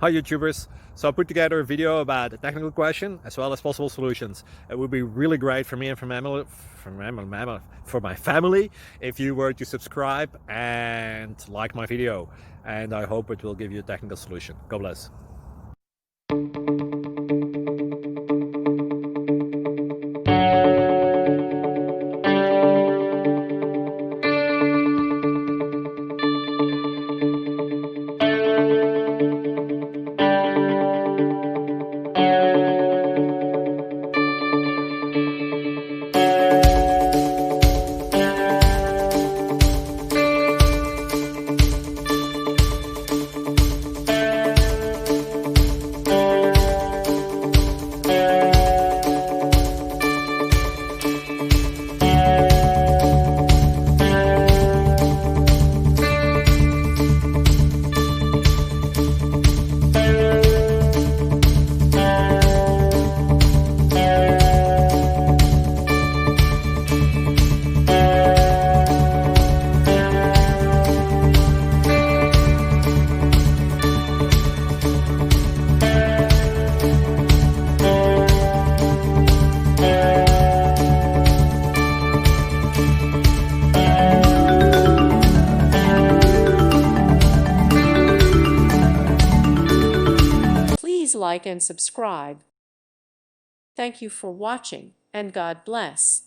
Hi YouTubers! So I put together a video about a technical question as well as possible solutions. It would be really great for me and for my family if you were to subscribe and like my video, and I hope it will give you a technical solution. God bless. Please like and subscribe. Thank you for watching, and God bless.